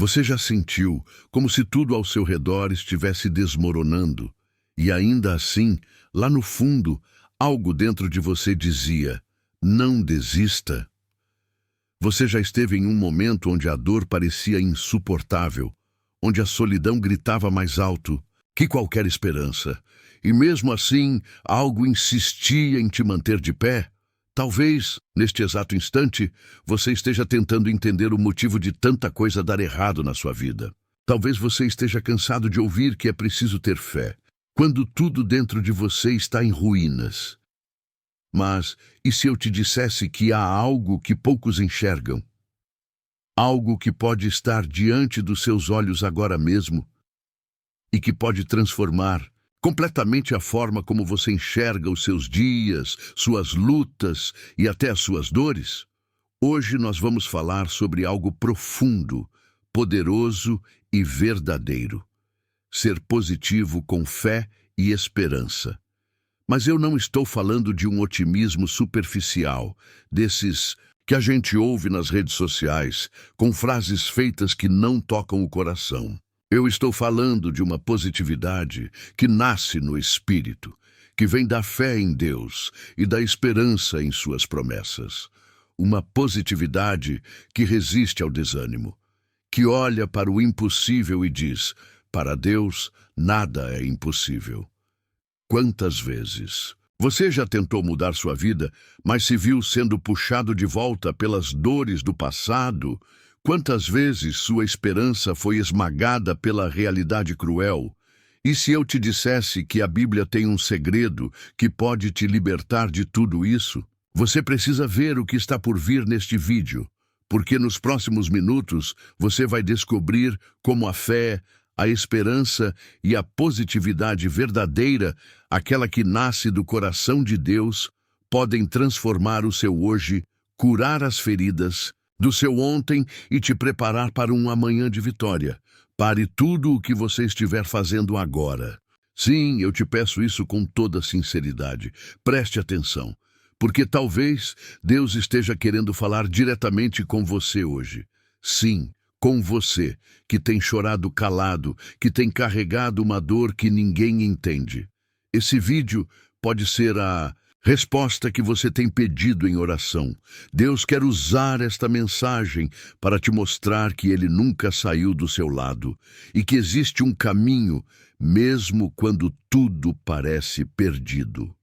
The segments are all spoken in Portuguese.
Você já sentiu como se tudo ao seu redor estivesse desmoronando e ainda assim, lá no fundo, algo dentro de você dizia: não desista? Você já esteve em um momento onde a dor parecia insuportável, onde a solidão gritava mais alto que qualquer esperança, e mesmo assim algo insistia em te manter de pé? Talvez, neste exato instante, você esteja tentando entender o motivo de tanta coisa dar errado na sua vida. Talvez você esteja cansado de ouvir que é preciso ter fé, quando tudo dentro de você está em ruínas. Mas, e se eu te dissesse que há algo que poucos enxergam? Algo que pode estar diante dos seus olhos agora mesmo e que pode transformar completamente a forma como você enxerga os seus dias, suas lutas e até as suas dores? Hoje nós vamos falar sobre algo profundo, poderoso e verdadeiro. Ser positivo com fé e esperança. Mas eu não estou falando de um otimismo superficial, desses que a gente ouve nas redes sociais, com frases feitas que não tocam o coração. Eu estou falando de uma positividade que nasce no espírito, que vem da fé em Deus e da esperança em suas promessas. Uma positividade que resiste ao desânimo, que olha para o impossível e diz: para Deus, nada é impossível. Quantas vezes você já tentou mudar sua vida, mas se viu sendo puxado de volta pelas dores do passado? Quantas vezes sua esperança foi esmagada pela realidade cruel? E se eu te dissesse que a Bíblia tem um segredo que pode te libertar de tudo isso? Você precisa ver o que está por vir neste vídeo, porque nos próximos minutos você vai descobrir como a fé, a esperança e a positividade verdadeira, aquela que nasce do coração de Deus, podem transformar o seu hoje, curar as feridas do seu ontem e te preparar para um amanhã de vitória. Pare tudo o que você estiver fazendo agora. Sim, eu te peço isso com toda sinceridade. Preste atenção, porque talvez Deus esteja querendo falar diretamente com você hoje. Sim, com você, que tem chorado calado, que tem carregado uma dor que ninguém entende. Esse vídeo pode ser a resposta que você tem pedido em oração. Deus quer usar esta mensagem para te mostrar que Ele nunca saiu do seu lado e que existe um caminho, mesmo quando tudo parece perdido.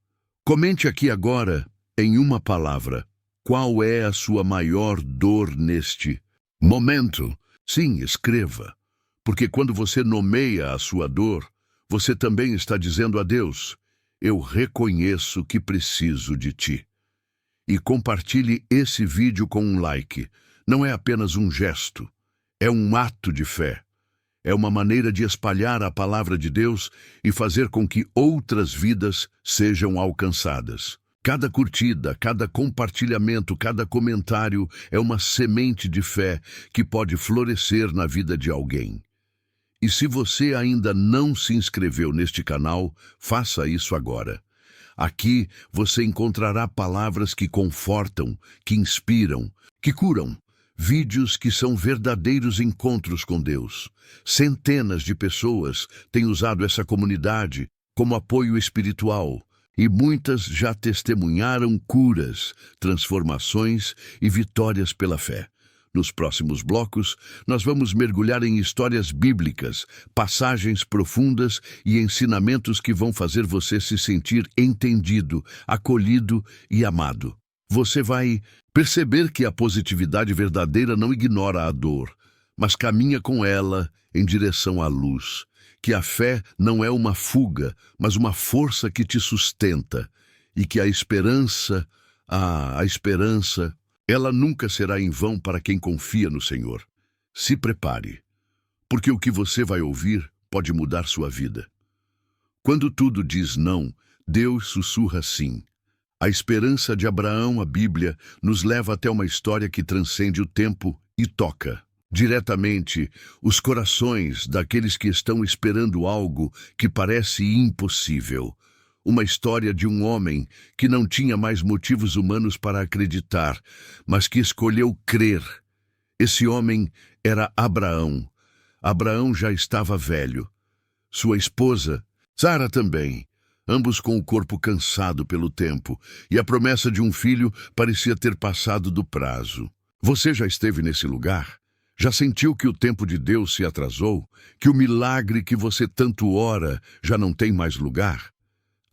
Comente aqui agora, em uma palavra, qual é a sua maior dor neste momento. Sim, escreva, porque quando você nomeia a sua dor, você também está dizendo a Deus: eu reconheço que preciso de ti. E compartilhe esse vídeo com um like. Não é apenas um gesto, é um ato de fé. É uma maneira de espalhar a palavra de Deus e fazer com que outras vidas sejam alcançadas. Cada curtida, cada compartilhamento, cada comentário é uma semente de fé que pode florescer na vida de alguém. E se você ainda não se inscreveu neste canal, faça isso agora. Aqui você encontrará palavras que confortam, que inspiram, que curam. Vídeos que são verdadeiros encontros com Deus. Centenas de pessoas têm usado essa comunidade como apoio espiritual. E muitas já testemunharam curas, transformações e vitórias pela fé. Nos próximos blocos, nós vamos mergulhar em histórias bíblicas, passagens profundas e ensinamentos que vão fazer você se sentir entendido, acolhido e amado. Você vai perceber que a positividade verdadeira não ignora a dor, mas caminha com ela em direção à luz. Que a fé não é uma fuga, mas uma força que te sustenta, e que a esperança, ela nunca será em vão para quem confia no Senhor. Se prepare, porque o que você vai ouvir pode mudar sua vida. Quando tudo diz não, Deus sussurra sim. A esperança de Abraão, a Bíblia, nos leva até uma história que transcende o tempo e toca diretamente os corações daqueles que estão esperando algo que parece impossível. Uma história de um homem que não tinha mais motivos humanos para acreditar, mas que escolheu crer. Esse homem era Abraão. Abraão já estava velho. Sua esposa, Sara também, ambos com o corpo cansado pelo tempo, e a promessa de um filho parecia ter passado do prazo. Você já esteve nesse lugar? Já sentiu que o tempo de Deus se atrasou? Que o milagre que você tanto ora já não tem mais lugar?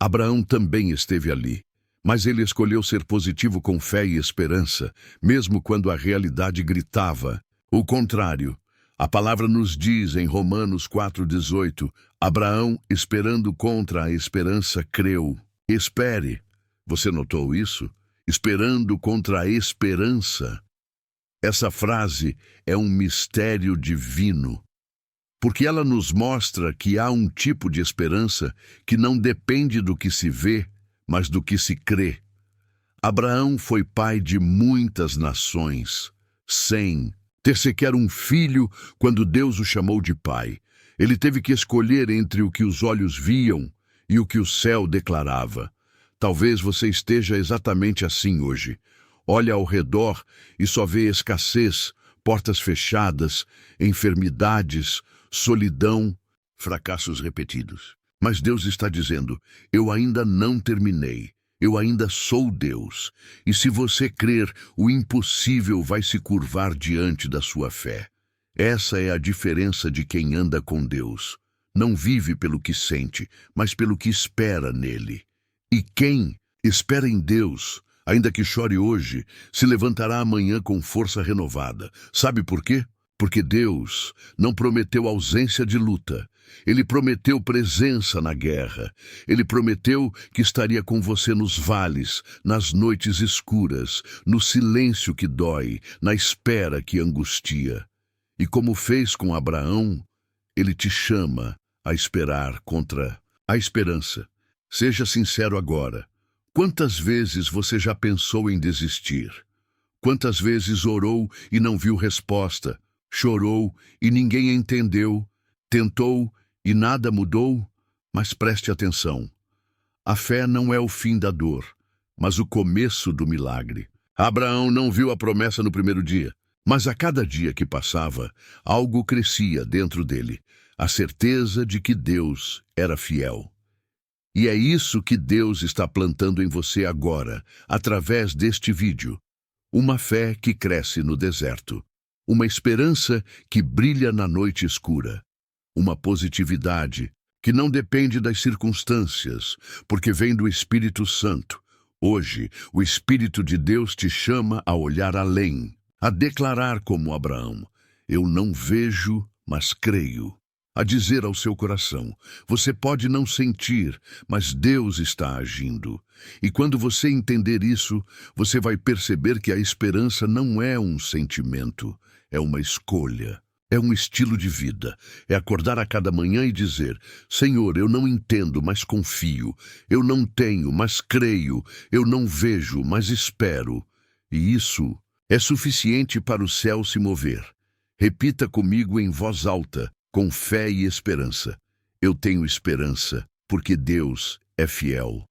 Abraão também esteve ali, mas ele escolheu ser positivo com fé e esperança, mesmo quando a realidade gritava. O contrário, a palavra nos diz em Romanos 4,18, Abraão, esperando contra a esperança, creu. Espere. Você notou isso? Esperando contra a esperança. Essa frase é um mistério divino, porque ela nos mostra que há um tipo de esperança que não depende do que se vê, mas do que se crê. Abraão foi pai de muitas nações, sem ter sequer um filho quando Deus o chamou de pai. Ele teve que escolher entre o que os olhos viam e o que o céu declarava. Talvez você esteja exatamente assim hoje. Olha ao redor e só vê escassez, portas fechadas, enfermidades, solidão, fracassos repetidos. Mas Deus está dizendo, eu ainda não terminei. Eu ainda sou Deus. E se você crer, o impossível vai se curvar diante da sua fé. Essa é a diferença de quem anda com Deus. Não vive pelo que sente, mas pelo que espera nele. E quem espera em Deus, ainda que chore hoje, se levantará amanhã com força renovada. Sabe por quê? Porque Deus não prometeu ausência de luta. Ele prometeu presença na guerra. Ele prometeu que estaria com você nos vales, nas noites escuras, no silêncio que dói, na espera que angustia. E como fez com Abraão, ele te chama a esperar contra a esperança. Seja sincero agora. Quantas vezes você já pensou em desistir? Quantas vezes orou e não viu resposta? Chorou e ninguém entendeu? Tentou e nada mudou? Mas preste atenção. A fé não é o fim da dor, mas o começo do milagre. Abraão não viu a promessa no primeiro dia, mas a cada dia que passava, algo crescia dentro dele, a certeza de que Deus era fiel. E é isso que Deus está plantando em você agora, através deste vídeo. Uma fé que cresce no deserto. Uma esperança que brilha na noite escura. Uma positividade que não depende das circunstâncias, porque vem do Espírito Santo. Hoje, o Espírito de Deus te chama a olhar além, a declarar como Abraão, eu não vejo, mas creio. A dizer ao seu coração, você pode não sentir, mas Deus está agindo. E quando você entender isso, você vai perceber que a esperança não é um sentimento, é uma escolha. É um estilo de vida. É acordar a cada manhã e dizer, Senhor, eu não entendo, mas confio. Eu não tenho, mas creio. Eu não vejo, mas espero. E isso é suficiente para o céu se mover. Repita comigo em voz alta, com fé e esperança. Eu tenho esperança, porque Deus é fiel.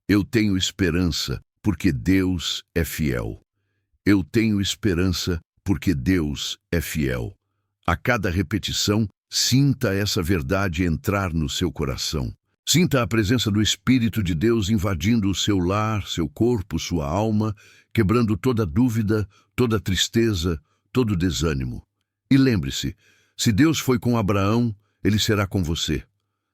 Eu tenho esperança, porque Deus é fiel. Eu tenho esperança, porque Deus é fiel. A cada repetição, sinta essa verdade entrar no seu coração. Sinta a presença do Espírito de Deus invadindo o seu lar, seu corpo, sua alma, quebrando toda dúvida, toda tristeza, todo desânimo. E lembre-se, se Deus foi com Abraão, ele será com você.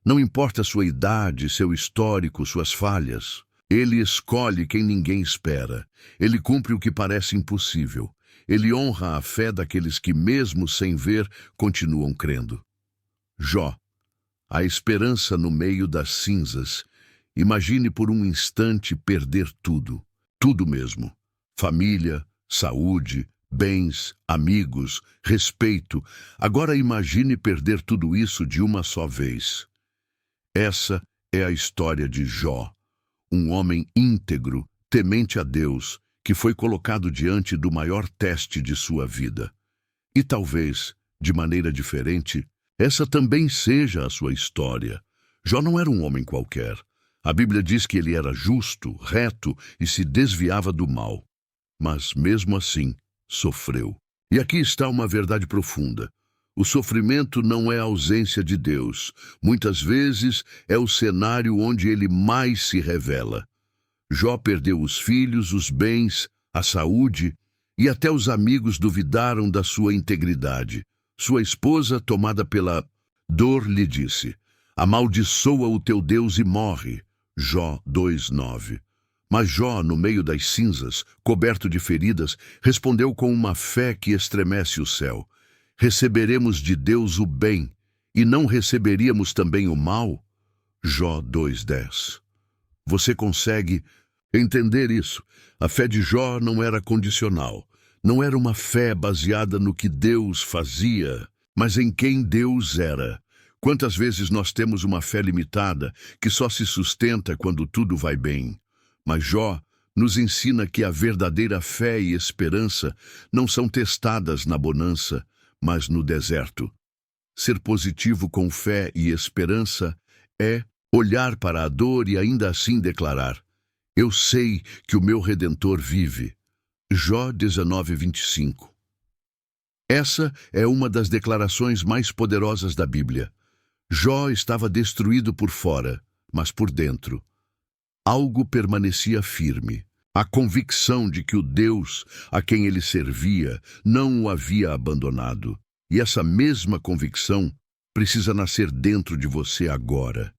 Não importa sua idade, seu histórico, suas falhas. Ele escolhe quem ninguém espera. Ele cumpre o que parece impossível. Ele honra a fé daqueles que, mesmo sem ver, continuam crendo. Jó, a esperança no meio das cinzas. Imagine por um instante perder tudo. Tudo mesmo. Família, saúde, bens, amigos, respeito. Agora imagine perder tudo isso de uma só vez. Essa é a história de Jó, um homem íntegro, temente a Deus, que foi colocado diante do maior teste de sua vida. E talvez, de maneira diferente, essa também seja a sua história. Jó não era um homem qualquer. A Bíblia diz que ele era justo, reto e se desviava do mal. Mas, mesmo assim, sofreu. E aqui está uma verdade profunda. O sofrimento não é a ausência de Deus. Muitas vezes é o cenário onde ele mais se revela. Jó perdeu os filhos, os bens, a saúde, e até os amigos duvidaram da sua integridade. Sua esposa, tomada pela dor, lhe disse: amaldiçoa o teu Deus e morre. Jó 2:9. Mas Jó, no meio das cinzas, coberto de feridas, respondeu com uma fé que estremece o céu: receberemos de Deus o bem, e não receberíamos também o mal? Jó 2:10. Você consegue entender isso? A fé de Jó não era condicional. Não era uma fé baseada no que Deus fazia, mas em quem Deus era. Quantas vezes nós temos uma fé limitada que só se sustenta quando tudo vai bem? Mas Jó nos ensina que a verdadeira fé e esperança não são testadas na bonança, mas no deserto. Ser positivo com fé e esperança é olhar para a dor e ainda assim declarar: eu sei que o meu Redentor vive. Jó 19:25. Essa é uma das declarações mais poderosas da Bíblia. Jó estava destruído por fora, mas por dentro algo permanecia firme. A convicção de que o Deus a quem ele servia não o havia abandonado. E essa mesma convicção precisa nascer dentro de você agora.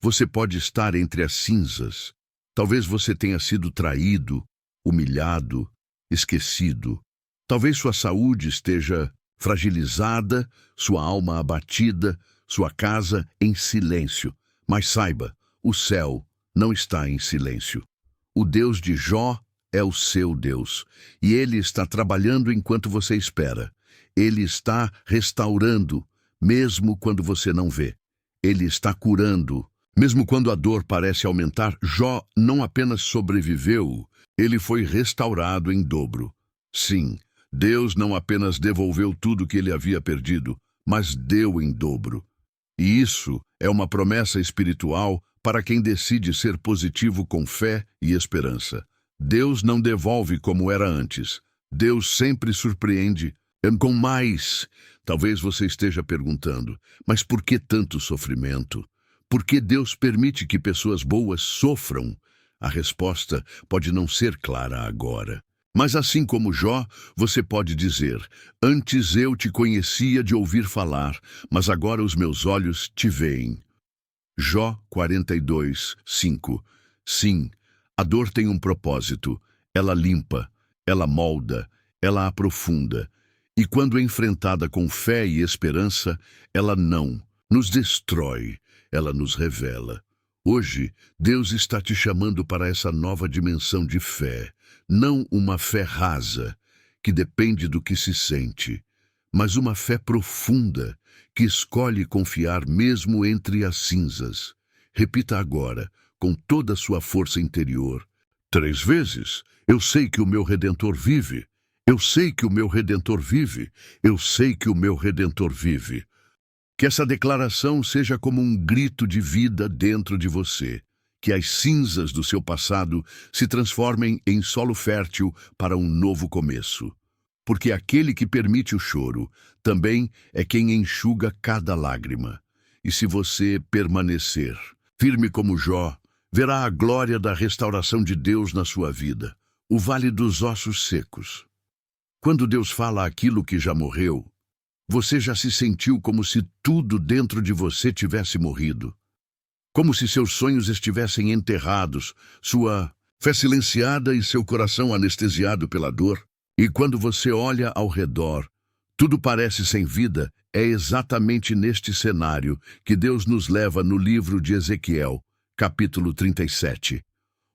Você pode estar entre as cinzas. Talvez você tenha sido traído, humilhado, esquecido. Talvez sua saúde esteja fragilizada, sua alma abatida, sua casa em silêncio. Mas saiba, o céu não está em silêncio. O Deus de Jó é o seu Deus, e Ele está trabalhando enquanto você espera. Ele está restaurando, mesmo quando você não vê. Ele está curando, mesmo quando a dor parece aumentar. Jó não apenas sobreviveu, ele foi restaurado em dobro. Sim, Deus não apenas devolveu tudo que ele havia perdido, mas deu em dobro. E isso é uma promessa espiritual para quem decide ser positivo com fé e esperança. Deus não devolve como era antes. Deus sempre surpreende com mais. Talvez você esteja perguntando, mas por que tanto sofrimento? Por que Deus permite que pessoas boas sofram? A resposta pode não ser clara agora. Mas assim como Jó, você pode dizer: antes eu te conhecia de ouvir falar, mas agora os meus olhos te veem. Jó 42:5. Sim, a dor tem um propósito. Ela limpa, ela molda, ela aprofunda. E quando enfrentada com fé e esperança, ela não nos destrói, ela nos revela. Hoje, Deus está te chamando para essa nova dimensão de fé. Não uma fé rasa, que depende do que se sente, mas uma fé profunda, que escolhe confiar mesmo entre as cinzas. Repita agora, com toda a sua força interior, 3 vezes: eu sei que o meu Redentor vive. Eu sei que o meu Redentor vive. Eu sei que o meu Redentor vive. Que essa declaração seja como um grito de vida dentro de você. Que as cinzas do seu passado se transformem em solo fértil para um novo começo. Porque aquele que permite o choro também é quem enxuga cada lágrima. E se você permanecer firme como Jó, verá a glória da restauração de Deus na sua vida. O vale dos ossos secos. Quando Deus fala aquilo que já morreu, você já se sentiu como se tudo dentro de você tivesse morrido. Como se seus sonhos estivessem enterrados, sua fé silenciada e seu coração anestesiado pela dor. E quando você olha ao redor, tudo parece sem vida. É exatamente neste cenário que Deus nos leva no livro de Ezequiel, capítulo 37.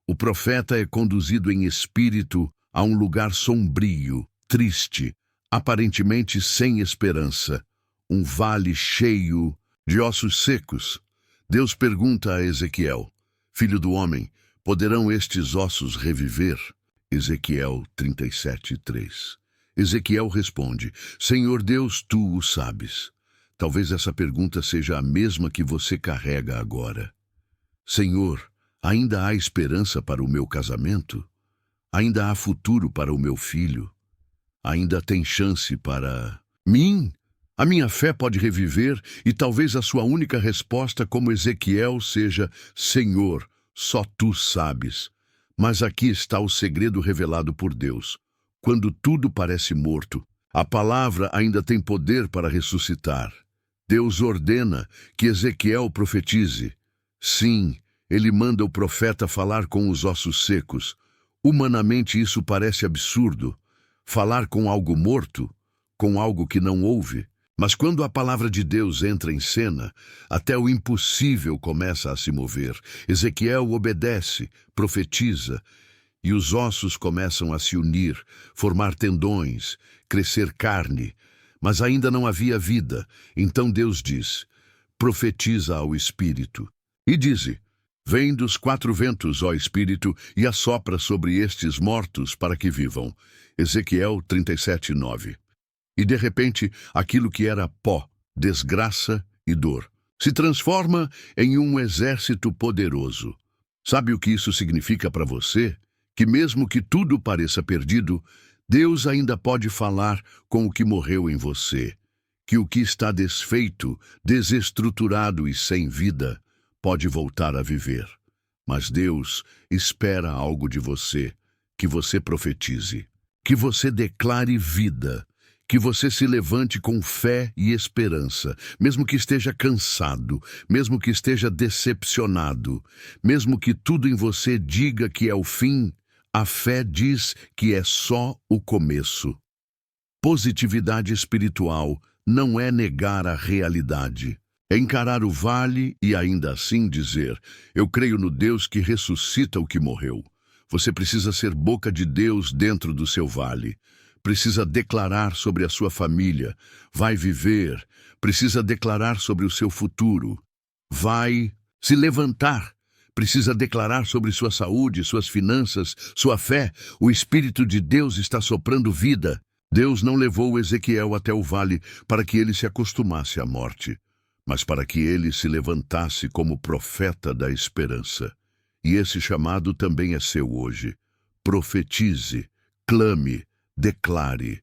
O profeta é conduzido em espírito a um lugar sombrio, triste, aparentemente sem esperança, um vale cheio de ossos secos. Deus pergunta a Ezequiel: filho do homem, poderão estes ossos reviver? Ezequiel 37:3. Ezequiel responde: Senhor Deus, tu o sabes. Talvez essa pergunta seja a mesma que você carrega agora. Senhor, ainda há esperança para o meu casamento? Ainda há futuro para o meu filho? ainda tem chance para mim. A minha fé pode reviver e talvez a sua única resposta, como Ezequiel, seja: Senhor, só tu sabes. Mas aqui está o segredo revelado por Deus. Quando tudo parece morto, a palavra ainda tem poder para ressuscitar. Deus ordena que Ezequiel profetize. Sim, ele manda o profeta falar com os ossos secos. Humanamente isso parece absurdo. Falar com algo morto, com algo que não ouve. Mas quando a palavra de Deus entra em cena, até o impossível começa a se mover. Ezequiel obedece, profetiza, e os ossos começam a se unir, formar tendões, crescer carne. Mas ainda não havia vida. Então Deus diz: profetiza ao Espírito. E dize: vem dos quatro ventos, ó Espírito, e assopra sobre estes mortos para que vivam. Ezequiel 37:9. E de repente, aquilo que era pó, desgraça e dor, se transforma em um exército poderoso. Sabe o que isso significa para você? Que mesmo que tudo pareça perdido, Deus ainda pode falar com o que morreu em você. Que o que está desfeito, desestruturado e sem vida, pode voltar a viver. Mas Deus espera algo de você, que você profetize, que você declare vida, que você se levante com fé e esperança, mesmo que esteja cansado, mesmo que esteja decepcionado, mesmo que tudo em você diga que é o fim, a fé diz que é só o começo. Positividade espiritual não é negar a realidade. É encarar o vale e ainda assim dizer: eu creio no Deus que ressuscita o que morreu. Você precisa ser boca de Deus dentro do seu vale. Precisa declarar sobre a sua família. Vai viver. Precisa declarar sobre o seu futuro. Vai se levantar. Precisa declarar sobre sua saúde, suas finanças, sua fé. O Espírito de Deus está soprando vida. Deus não levou Ezequiel até o vale para que ele se acostumasse à morte, mas para que ele se levantasse como profeta da esperança. E esse chamado também é seu hoje. Profetize, clame, declare,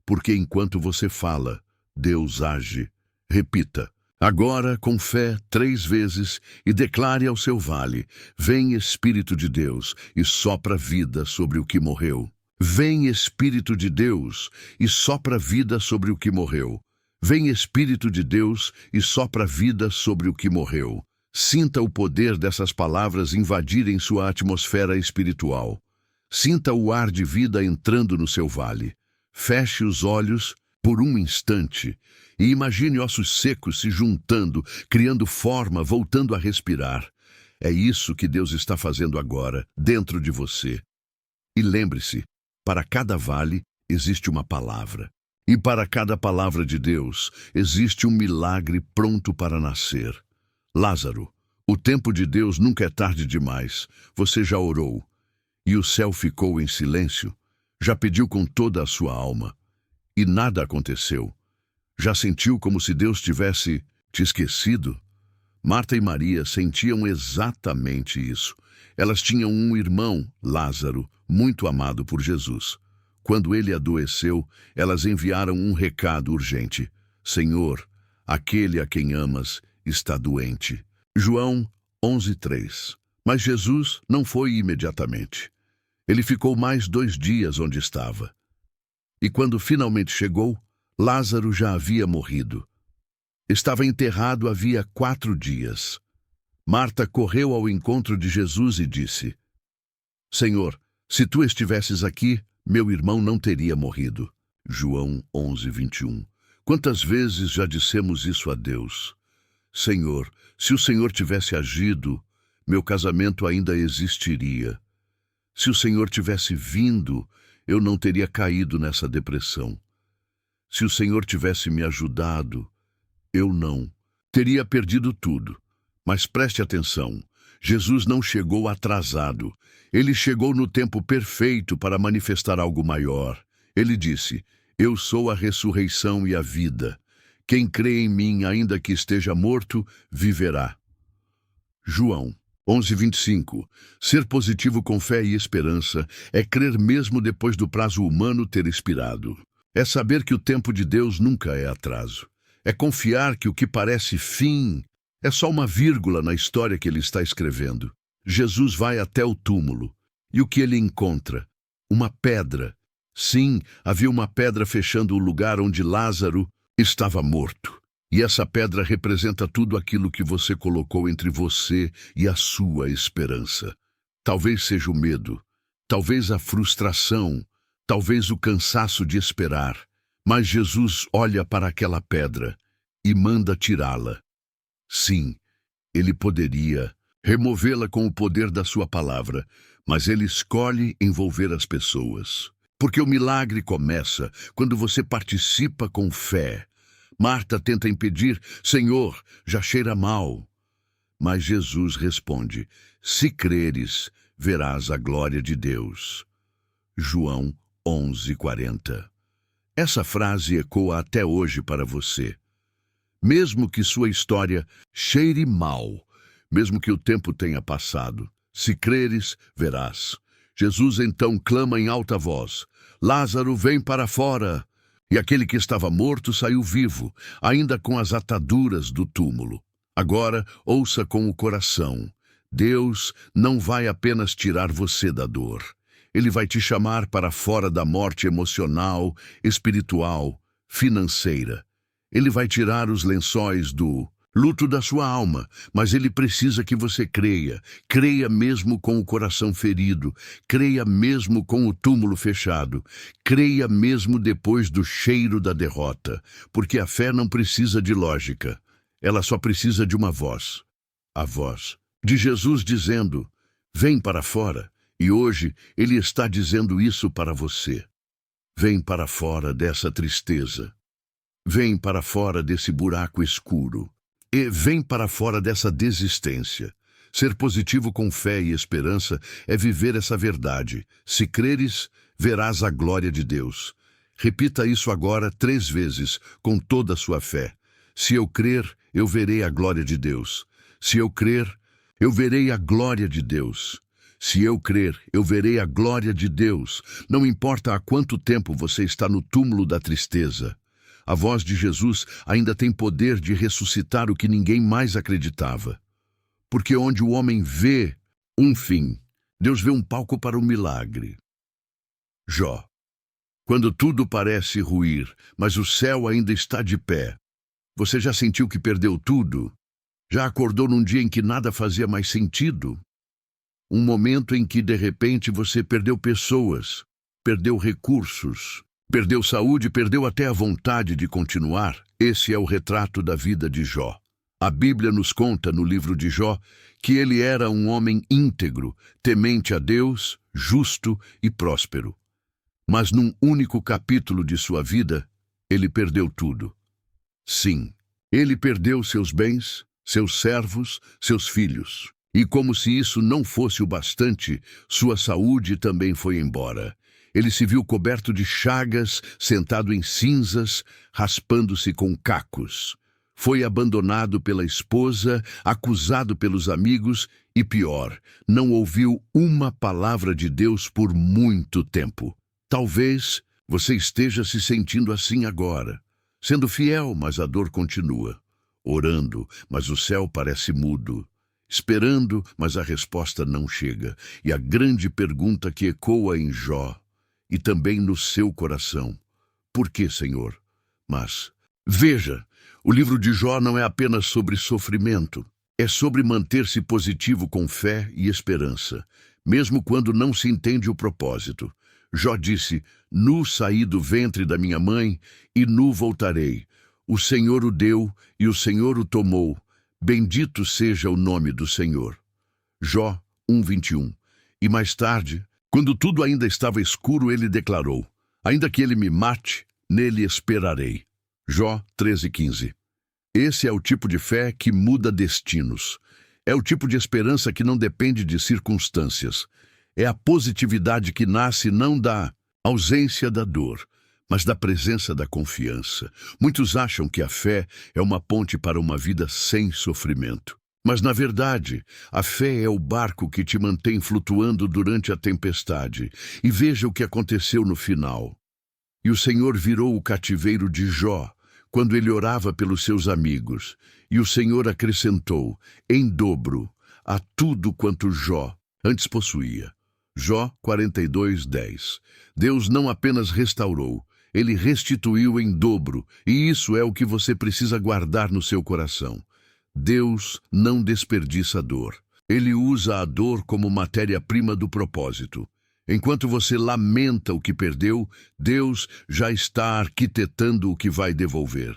porque enquanto você fala, Deus age. Repita: agora, com fé, 3 vezes, e declare ao seu vale: vem Espírito de Deus e sopra vida sobre o que morreu. Vem Espírito de Deus e sopra vida sobre o que morreu. Vem Espírito de Deus e sopra vida sobre o que morreu. Sinta o poder dessas palavras invadirem sua atmosfera espiritual. Sinta o ar de vida entrando no seu vale. Feche os olhos por um instante e imagine ossos secos se juntando, criando forma, voltando a respirar. É isso que Deus está fazendo agora, dentro de você. E lembre-se, para cada vale existe uma palavra. E para cada palavra de Deus existe um milagre pronto para nascer. Lázaro, o tempo de Deus nunca é tarde demais. Você já orou. E o céu ficou em silêncio. Já pediu com toda a sua alma. E nada aconteceu. Já sentiu como se Deus tivesse te esquecido? Marta e Maria sentiam exatamente isso. Elas tinham um irmão, Lázaro, muito amado por Jesus. Quando ele adoeceu, elas enviaram um recado urgente: Senhor, aquele a quem amas está doente. João 11:3. Mas Jesus não foi imediatamente. Ele ficou mais 2 dias onde estava. E quando finalmente chegou, Lázaro já havia morrido. Estava enterrado havia 4 dias. Marta correu ao encontro de Jesus e disse: Senhor, se tu estivesses aqui, meu irmão não teria morrido. João 11:21. Quantas vezes já dissemos isso a Deus? Senhor, se o Senhor tivesse agido, meu casamento ainda existiria. Se o Senhor tivesse vindo, eu não teria caído nessa depressão. Se o Senhor tivesse me ajudado, eu não. Teria perdido tudo. Mas preste atenção, Jesus não chegou atrasado. Ele chegou no tempo perfeito para manifestar algo maior. Ele disse: eu sou a ressurreição e a vida. Quem crê em mim, ainda que esteja morto, viverá. João 11:25. Ser positivo com fé e esperança é crer mesmo depois do prazo humano ter expirado. É saber que o tempo de Deus nunca é atraso. É confiar que o que parece fim é só uma vírgula na história que ele está escrevendo. Jesus vai até o túmulo. E o que ele encontra? Uma pedra. Sim, havia uma pedra fechando o lugar onde Lázaro estava morto. E essa pedra representa tudo aquilo que você colocou entre você e a sua esperança. Talvez seja o medo, talvez a frustração, talvez o cansaço de esperar. Mas Jesus olha para aquela pedra e manda tirá-la. Sim, ele poderia removê-la com o poder da sua palavra, mas ele escolhe envolver as pessoas. Porque o milagre começa quando você participa com fé. Marta tenta impedir: Senhor, já cheira mal. Mas Jesus responde: se creres, verás a glória de Deus. João 11:40. Essa frase ecoa até hoje para você. Mesmo que sua história cheire mal, mesmo que o tempo tenha passado, se creres, verás. Jesus então clama em alta voz: Lázaro, vem para fora! E aquele que estava morto saiu vivo, ainda com as ataduras do túmulo. Agora, ouça com o coração. Deus não vai apenas tirar você da dor. Ele vai te chamar para fora da morte emocional, espiritual, financeira. Ele vai tirar os lençóis do luto da sua alma, mas ele precisa que você creia. Creia mesmo com o coração ferido. Creia mesmo com o túmulo fechado. Creia mesmo depois do cheiro da derrota. Porque a fé não precisa de lógica. Ela só precisa de uma voz. A voz de Jesus dizendo: vem para fora. E hoje ele está dizendo isso para você. Vem para fora dessa tristeza. Vem para fora desse buraco escuro. E vem para fora dessa desistência. Ser positivo com fé e esperança é viver essa verdade. Se creres, verás a glória de Deus. Repita isso agora 3 vezes, com toda a sua fé. Se eu crer, eu verei a glória de Deus. Se eu crer, eu verei a glória de Deus. Se eu crer, eu verei a glória de Deus. Não importa há quanto tempo você está no túmulo da tristeza. A voz de Jesus ainda tem poder de ressuscitar o que ninguém mais acreditava. Porque onde o homem vê um fim, Deus vê um palco para o milagre. Jó. Quando tudo parece ruir, mas o céu ainda está de pé. Você já sentiu que perdeu tudo? Já acordou num dia em que nada fazia mais sentido? Um momento em que, de repente, você perdeu pessoas, perdeu recursos, perdeu saúde, perdeu até a vontade de continuar. Esse é o retrato da vida de Jó. A Bíblia nos conta, no livro de Jó, que ele era um homem íntegro, temente a Deus, justo e próspero. Mas num único capítulo de sua vida, ele perdeu tudo. Sim, ele perdeu seus bens, seus servos, seus filhos. E como se isso não fosse o bastante, sua saúde também foi embora. Ele se viu coberto de chagas, sentado em cinzas, raspando-se com cacos. Foi abandonado pela esposa, acusado pelos amigos e, pior, não ouviu uma palavra de Deus por muito tempo. Talvez você esteja se sentindo assim agora, sendo fiel, mas a dor continua. Orando, mas o céu parece mudo. Esperando, mas a resposta não chega. E a grande pergunta que ecoa em Jó, e também no seu coração: por que, Senhor? Mas, veja, o livro de Jó não é apenas sobre sofrimento. É sobre manter-se positivo com fé e esperança, mesmo quando não se entende o propósito. Jó disse: nu saí do ventre da minha mãe, e nu voltarei. O Senhor o deu, e o Senhor o tomou. Bendito seja o nome do Senhor. Jó 1:21. E mais tarde, quando tudo ainda estava escuro, ele declarou: ainda que ele me mate, nele esperarei. Jó 13:15. Esse é o tipo de fé que muda destinos. É o tipo de esperança que não depende de circunstâncias. É a positividade que nasce não da ausência da dor, mas da presença da confiança. Muitos acham que a fé é uma ponte para uma vida sem sofrimento. Mas, na verdade, a fé é o barco que te mantém flutuando durante a tempestade. E veja o que aconteceu no final. E o Senhor virou o cativeiro de Jó, quando ele orava pelos seus amigos. E o Senhor acrescentou, em dobro, a tudo quanto Jó antes possuía. Jó 42:10. Deus não apenas restaurou, ele restituiu em dobro, e isso é o que você precisa guardar no seu coração. Deus não desperdiça dor. Ele usa a dor como matéria-prima do propósito. Enquanto você lamenta o que perdeu, Deus já está arquitetando o que vai devolver.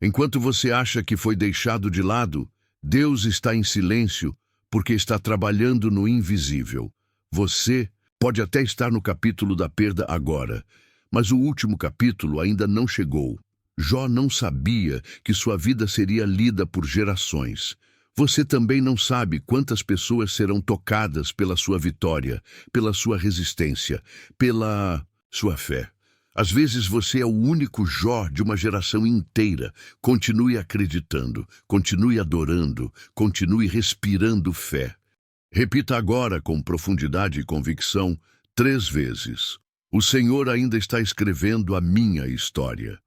Enquanto você acha que foi deixado de lado, Deus está em silêncio porque está trabalhando no invisível. Você pode até estar no capítulo da perda agora, mas o último capítulo ainda não chegou. Jó não sabia que sua vida seria lida por gerações. Você também não sabe quantas pessoas serão tocadas pela sua vitória, pela sua resistência, pela sua fé. Às vezes você é o único Jó de uma geração inteira. Continue acreditando, continue adorando, continue respirando fé. Repita agora com profundidade e convicção 3 vezes. O Senhor ainda está escrevendo a minha história.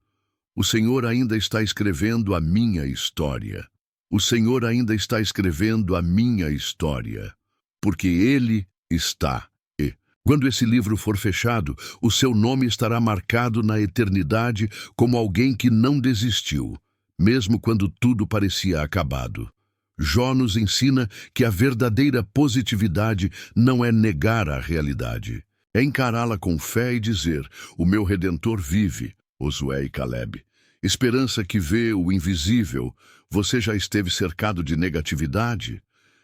O Senhor ainda está escrevendo a minha história. O Senhor ainda está escrevendo a minha história. Porque Ele está. E, quando esse livro for fechado, o seu nome estará marcado na eternidade como alguém que não desistiu, mesmo quando tudo parecia acabado. Jó nos ensina que a verdadeira positividade não é negar a realidade. É encará-la com fé e dizer, o meu Redentor vive, Josué e Caleb. Esperança que vê o invisível. Você já esteve cercado de negatividade?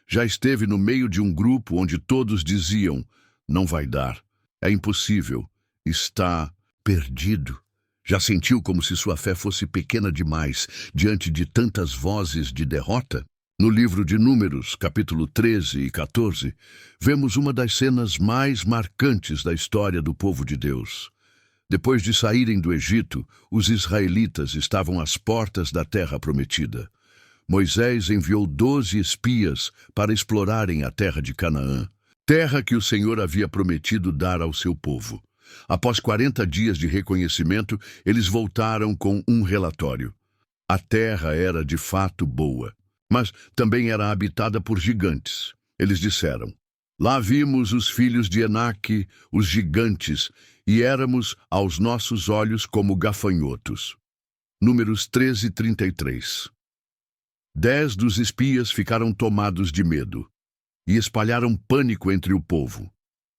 Já esteve no meio de um grupo onde todos diziam, não vai dar, é impossível, está perdido. Já sentiu como se sua fé fosse pequena demais diante de tantas vozes de derrota? No livro de Números, capítulo 13 e 14, vemos uma das cenas mais marcantes da história do povo de Deus. Depois de saírem do Egito, os israelitas estavam às portas da terra prometida. Moisés enviou 12 espias para explorarem a terra de Canaã, terra que o Senhor havia prometido dar ao seu povo. Após 40 dias de reconhecimento, eles voltaram com um relatório. A terra era de fato boa, mas também era habitada por gigantes. Eles disseram, lá vimos os filhos de Enaque, os gigantes, e éramos aos nossos olhos como gafanhotos. Números 13:33. 10 dos espias ficaram tomados de medo e espalharam pânico entre o povo.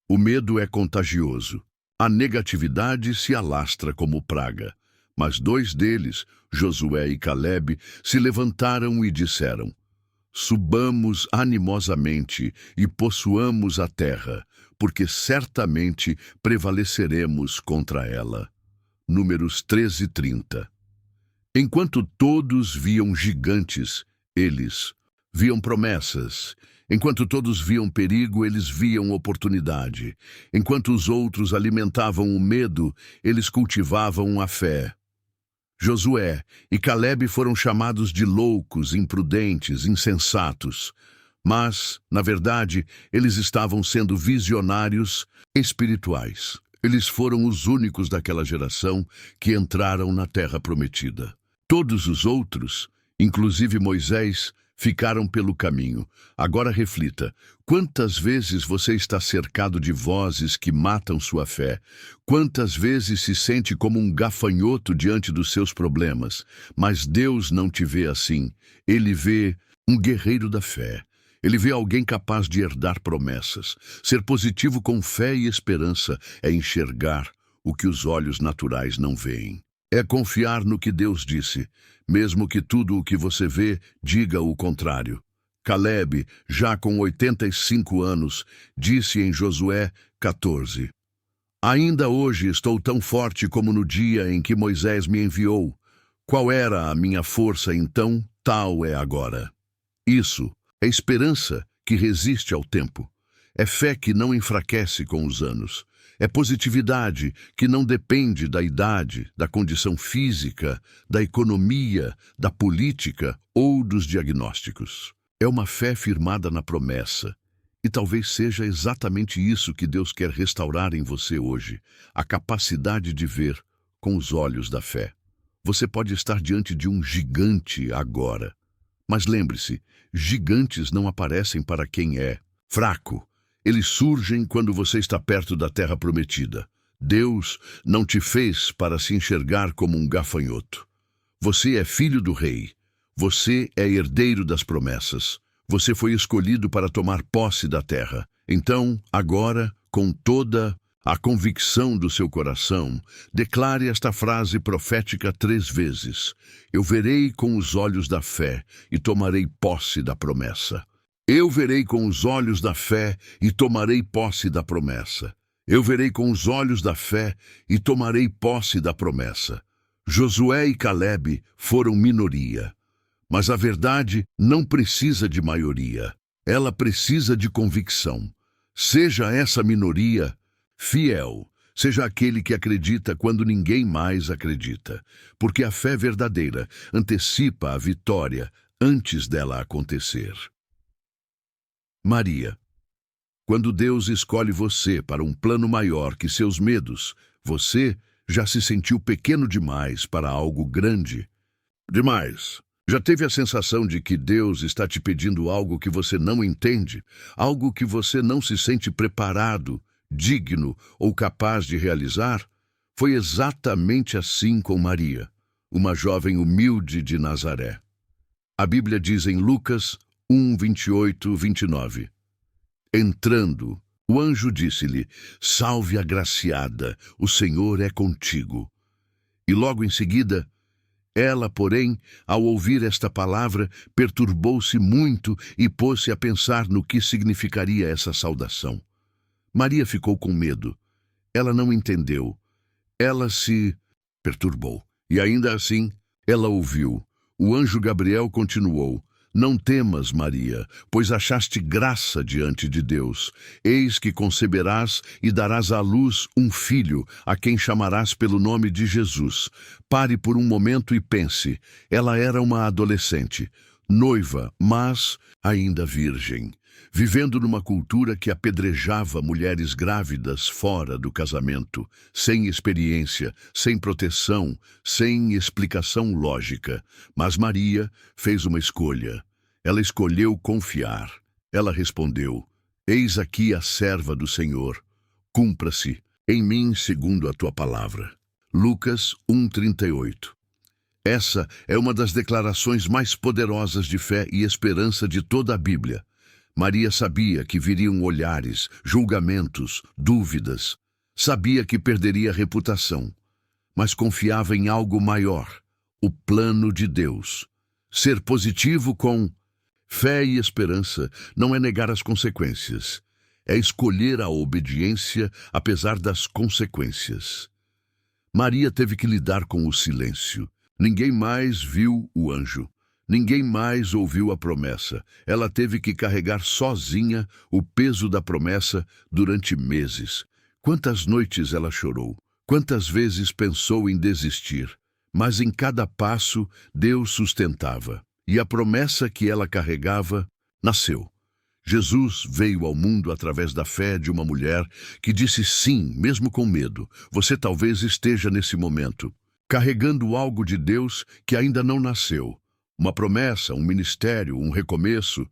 O medo é contagioso. A negatividade se alastra como praga. Mas 2 deles, Josué e Caleb, se levantaram e disseram, subamos animosamente e possuamos a terra, porque certamente prevaleceremos contra ela. Números 13:30. Enquanto todos viam gigantes, eles viam promessas. Enquanto todos viam perigo, eles viam oportunidade. Enquanto os outros alimentavam o medo, eles cultivavam a fé. Josué e Caleb foram chamados de loucos, imprudentes, insensatos. Mas, na verdade, eles estavam sendo visionários espirituais. Eles foram os únicos daquela geração que entraram na terra prometida. Todos os outros, inclusive Moisés, ficaram pelo caminho. Agora reflita, quantas vezes você está cercado de vozes que matam sua fé? Quantas vezes se sente como um gafanhoto diante dos seus problemas? Mas Deus não te vê assim. Ele vê um guerreiro da fé. Ele vê alguém capaz de herdar promessas. Ser positivo com fé e esperança é enxergar o que os olhos naturais não veem. É confiar no que Deus disse, mesmo que tudo o que você vê diga o contrário. Caleb, já com 85 anos, disse em Josué 14, ainda hoje estou tão forte como no dia em que Moisés me enviou. Qual era a minha força então, tal é agora. Isso é esperança que resiste ao tempo. É fé que não enfraquece com os anos. É positividade que não depende da idade, da condição física, da economia, da política ou dos diagnósticos. É uma fé firmada na promessa. E talvez seja exatamente isso que Deus quer restaurar em você hoje, a capacidade de ver com os olhos da fé. Você pode estar diante de um gigante agora, mas lembre-se, gigantes não aparecem para quem é fraco. Eles surgem quando você está perto da terra prometida. Deus não te fez para se enxergar como um gafanhoto. Você é filho do rei. Você é herdeiro das promessas. Você foi escolhido para tomar posse da terra. Então, agora, com toda a convicção do seu coração, declare esta frase profética 3 vezes. Eu verei com os olhos da fé e tomarei posse da promessa. Eu verei com os olhos da fé e tomarei posse da promessa. Eu verei com os olhos da fé e tomarei posse da promessa. Josué e Calebe foram minoria. Mas a verdade não precisa de maioria. Ela precisa de convicção. Seja essa minoria fiel. Seja aquele que acredita quando ninguém mais acredita. Porque a fé verdadeira antecipa a vitória antes dela acontecer. Maria. Quando Deus escolhe você para um plano maior que seus medos, você já se sentiu pequeno demais para algo grande. Demais. Já teve a sensação de que Deus está te pedindo algo que você não entende, algo que você não se sente preparado, digno ou capaz de realizar? Foi exatamente assim com Maria, uma jovem humilde de Nazaré. A Bíblia diz em Lucas 1, 28, 29. Entrando, o anjo disse-lhe: Salve, agraciada, o Senhor é contigo. E logo em seguida, ela, porém, ao ouvir esta palavra, perturbou-se muito e pôs-se a pensar no que significaria essa saudação. Maria ficou com medo. Ela não entendeu. Ela se perturbou. E ainda assim, ela ouviu. O anjo Gabriel continuou: Não temas, Maria, pois achaste graça diante de Deus. Eis que conceberás e darás à luz um filho, a quem chamarás pelo nome de Jesus. Pare por um momento e pense. Ela era uma adolescente, noiva, mas ainda virgem, vivendo numa cultura que apedrejava mulheres grávidas fora do casamento, sem experiência, sem proteção, sem explicação lógica. Mas Maria fez uma escolha. Ela escolheu confiar. Ela respondeu: Eis aqui a serva do Senhor. Cumpra-se em mim segundo a tua palavra. Lucas 1:38. Essa é uma das declarações mais poderosas de fé e esperança de toda a Bíblia. Maria sabia que viriam olhares, julgamentos, dúvidas. Sabia que perderia a reputação, mas confiava em algo maior, o plano de Deus. Ser positivo com fé e esperança não é negar as consequências, é escolher a obediência apesar das consequências. Maria teve que lidar com o silêncio. Ninguém mais viu o anjo. Ninguém mais ouviu a promessa. Ela teve que carregar sozinha o peso da promessa durante meses. Quantas noites ela chorou, quantas vezes pensou em desistir. Mas em cada passo, Deus sustentava. E a promessa que ela carregava nasceu. Jesus veio ao mundo através da fé de uma mulher que disse sim, mesmo com medo. Você talvez esteja nesse momento, carregando algo de Deus que ainda não nasceu. Uma promessa, um ministério, um recomeço,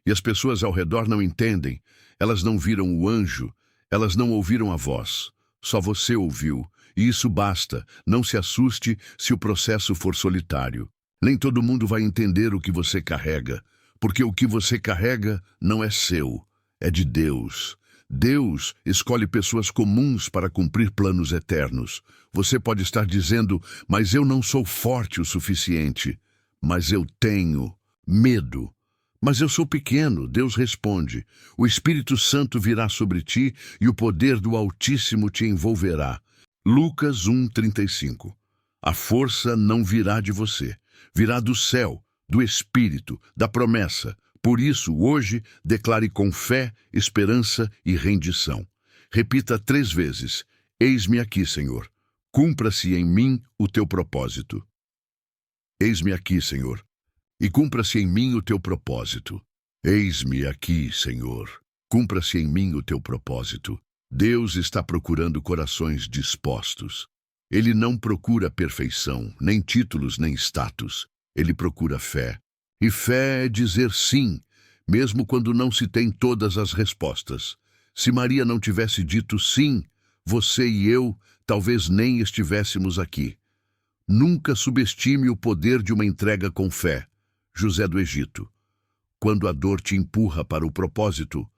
e as pessoas ao redor não entendem. Elas não viram o anjo, elas não ouviram a voz. Só você ouviu, e isso basta. Não se assuste se o processo for solitário. Nem todo mundo vai entender o que você carrega, porque o que você carrega não é seu, é de Deus. Deus escolhe pessoas comuns para cumprir planos eternos. Você pode estar dizendo: mas eu não sou forte o suficiente. Mas eu tenho medo. Mas eu sou pequeno, Deus responde. O Espírito Santo virá sobre ti e o poder do Altíssimo te envolverá. Lucas 1:35. A força não virá de você, virá do céu, do Espírito, da promessa. Por isso, hoje, declare com fé, esperança e rendição. Repita 3 vezes: Eis-me aqui, Senhor. Cumpra-se em mim o teu propósito. Eis-me aqui, Senhor, e cumpra-se em mim o teu propósito. Eis-me aqui, Senhor. Cumpra-se em mim o teu propósito. Deus está procurando corações dispostos. Ele não procura perfeição, nem títulos, nem status. Ele procura fé. E fé é dizer sim, mesmo quando não se tem todas as respostas. Se Maria não tivesse dito sim, você e eu talvez nem estivéssemos aqui. Nunca subestime o poder de uma entrega com fé. José do Egito. Quando a dor te empurra para o propósito,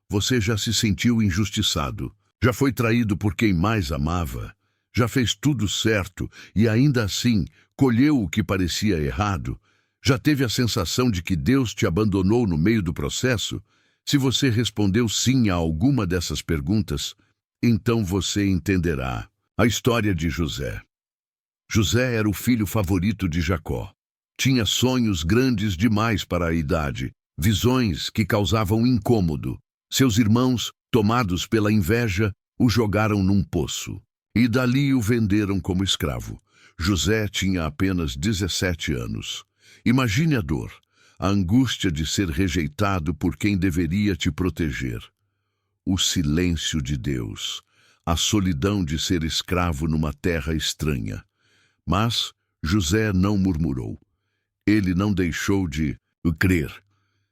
você já se sentiu injustiçado, já foi traído por quem mais amava, já fez tudo certo e ainda assim colheu o que parecia errado, já teve a sensação de que Deus te abandonou no meio do processo? Se você respondeu sim a alguma dessas perguntas, então você entenderá a história de José. José era o filho favorito de Jacó. Tinha sonhos grandes demais para a idade, visões que causavam incômodo. Seus irmãos, tomados pela inveja, o jogaram num poço. E dali o venderam como escravo. José tinha apenas 17 anos. Imagine a dor, a angústia de ser rejeitado por quem deveria te proteger. O silêncio de Deus, a solidão de ser escravo numa terra estranha. Mas José não murmurou. Ele não deixou de crer.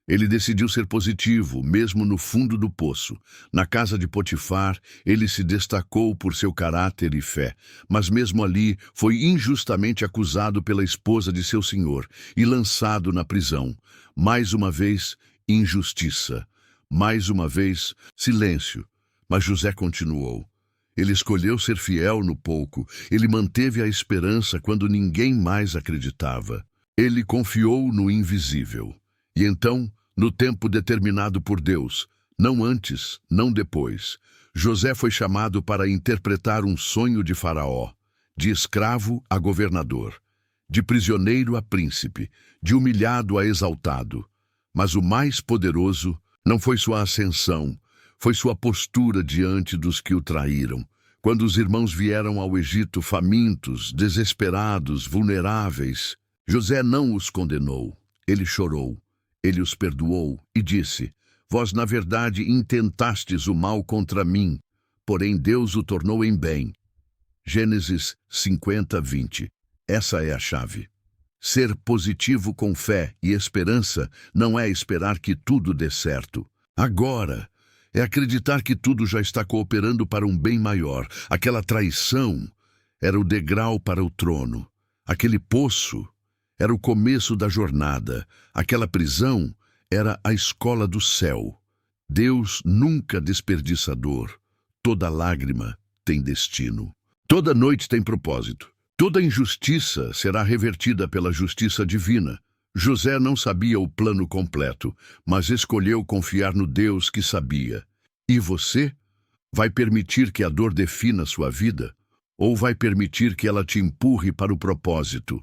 Ele decidiu ser positivo, mesmo no fundo do poço. Na casa de Potifar, ele se destacou por seu caráter e fé, mas mesmo ali foi injustamente acusado pela esposa de seu senhor e lançado na prisão. Mais uma vez, injustiça. Mais uma vez, silêncio. Mas José continuou. Ele escolheu ser fiel no pouco. Ele manteve a esperança quando ninguém mais acreditava. Ele confiou no invisível. E então, no tempo determinado por Deus, não antes, não depois, José foi chamado para interpretar um sonho de Faraó, de escravo a governador, de prisioneiro a príncipe, de humilhado a exaltado. Mas o mais poderoso não foi sua ascensão, foi sua postura diante dos que o traíram. Quando os irmãos vieram ao Egito famintos, desesperados, vulneráveis, José não os condenou, ele chorou. Ele os perdoou e disse: Vós, na verdade, intentastes o mal contra mim, porém Deus o tornou em bem. Gênesis 50:20. Essa é a chave. Ser positivo com fé e esperança não é esperar que tudo dê certo. Agora, é acreditar que tudo já está cooperando para um bem maior. Aquela traição era o degrau para o trono. Aquele poço era o começo da jornada. Aquela prisão era a escola do céu. Deus nunca desperdiça dor. Toda lágrima tem destino. Toda noite tem propósito. Toda injustiça será revertida pela justiça divina. José não sabia o plano completo, mas escolheu confiar no Deus que sabia. E você? Vai permitir que a dor defina sua vida? Ou vai permitir que ela te empurre para o propósito?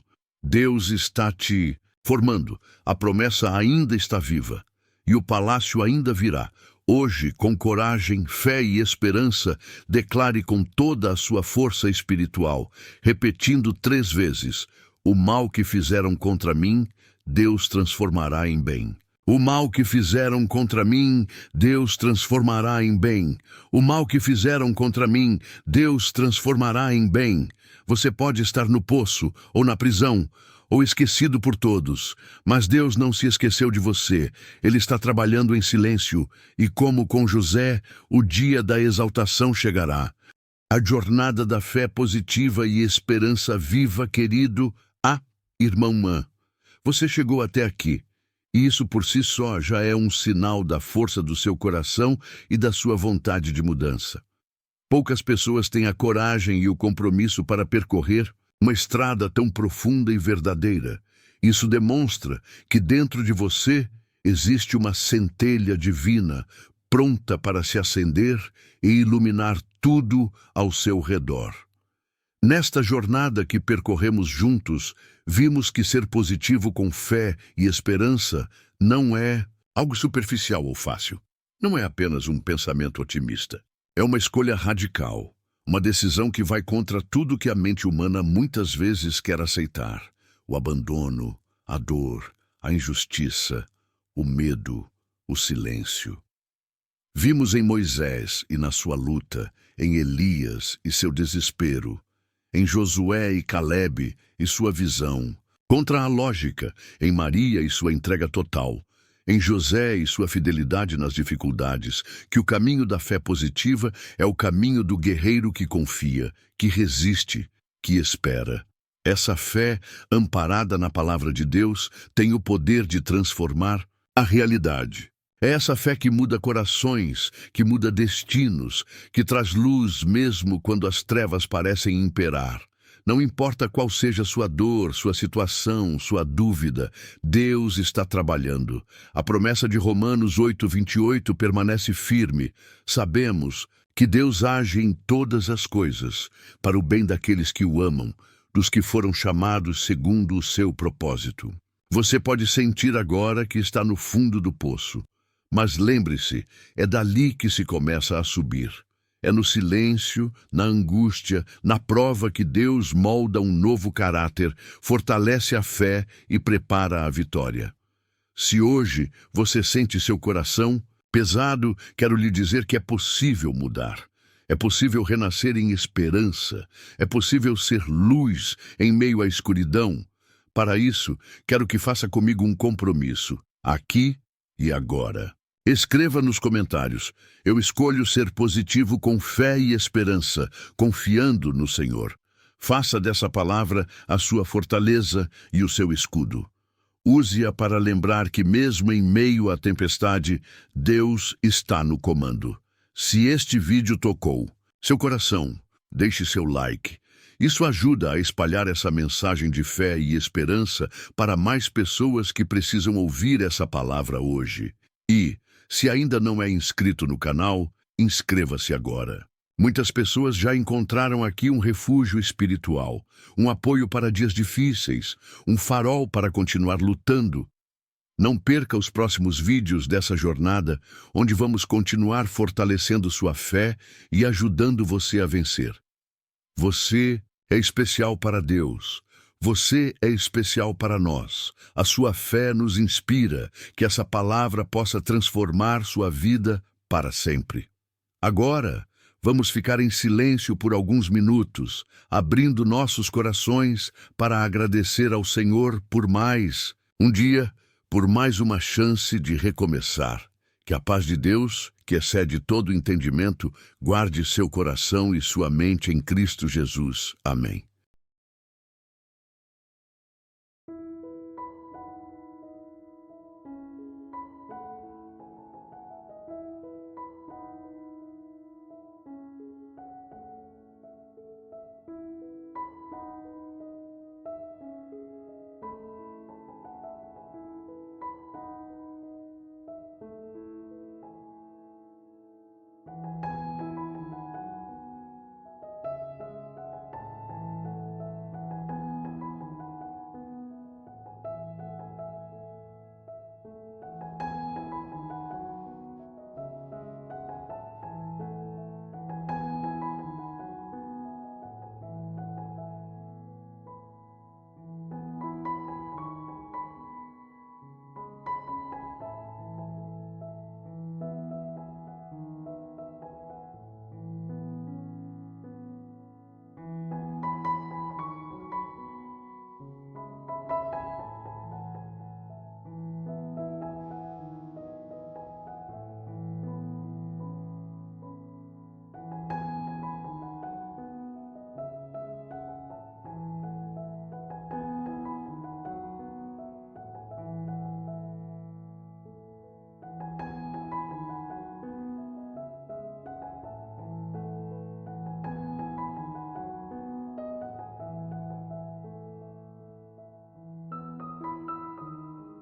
Deus está te formando, a promessa ainda está viva, e o palácio ainda virá. Hoje, com coragem, fé e esperança, declare com toda a sua força espiritual, repetindo 3 vezes: o mal que fizeram contra mim, Deus transformará em bem. O mal que fizeram contra mim, Deus transformará em bem. O mal que fizeram contra mim, Deus transformará em bem. Você pode estar no poço, ou na prisão, ou esquecido por todos, mas Deus não se esqueceu de você. Ele está trabalhando em silêncio, e como com José, o dia da exaltação chegará. A jornada da fé positiva e esperança viva, querido, irmã. Você chegou até aqui. E isso por si só já é um sinal da força do seu coração e da sua vontade de mudança. Poucas pessoas têm a coragem e o compromisso para percorrer uma estrada tão profunda e verdadeira. Isso demonstra que dentro de você existe uma centelha divina, pronta para se acender e iluminar tudo ao seu redor. Nesta jornada que percorremos juntos, vimos que ser positivo com fé e esperança não é algo superficial ou fácil. Não é apenas um pensamento otimista. É uma escolha radical, uma decisão que vai contra tudo que a mente humana muitas vezes quer aceitar. O abandono, a dor, a injustiça, o medo, o silêncio. Vimos em Moisés e na sua luta, em Elias e seu desespero, em Josué e Calebe e sua visão, contra a lógica, em Maria e sua entrega total, em José e sua fidelidade nas dificuldades, que o caminho da fé positiva é o caminho do guerreiro que confia, que resiste, que espera. Essa fé, amparada na palavra de Deus, tem o poder de transformar a realidade. É essa fé que muda corações, que muda destinos, que traz luz mesmo quando as trevas parecem imperar. Não importa qual seja sua dor, sua situação, sua dúvida, Deus está trabalhando. A promessa de Romanos 8:28 permanece firme. Sabemos que Deus age em todas as coisas, para o bem daqueles que o amam, dos que foram chamados segundo o seu propósito. Você pode sentir agora que está no fundo do poço, mas lembre-se, é dali que se começa a subir. É no silêncio, na angústia, na prova que Deus molda um novo caráter, fortalece a fé e prepara a vitória. Se hoje você sente seu coração pesado, quero lhe dizer que é possível mudar. É possível renascer em esperança. É possível ser luz em meio à escuridão. Para isso, quero que faça comigo um compromisso, aqui e agora. Escreva nos comentários: eu escolho ser positivo com fé e esperança, confiando no Senhor. Faça dessa palavra a sua fortaleza e o seu escudo. Use-a para lembrar que mesmo em meio à tempestade, Deus está no comando. Se este vídeo tocou seu coração, deixe seu like. Isso ajuda a espalhar essa mensagem de fé e esperança para mais pessoas que precisam ouvir essa palavra hoje. E, se ainda não é inscrito no canal, inscreva-se agora. Muitas pessoas já encontraram aqui um refúgio espiritual, um apoio para dias difíceis, um farol para continuar lutando. Não perca os próximos vídeos dessa jornada, onde vamos continuar fortalecendo sua fé e ajudando você a vencer. Você é especial para Deus. Você é especial para nós. A sua fé nos inspira, que essa palavra possa transformar sua vida para sempre. Agora, vamos ficar em silêncio por alguns minutos, abrindo nossos corações para agradecer ao Senhor por mais um dia, por mais uma chance de recomeçar. Que a paz de Deus, que excede todo entendimento, guarde seu coração e sua mente em Cristo Jesus. Amém.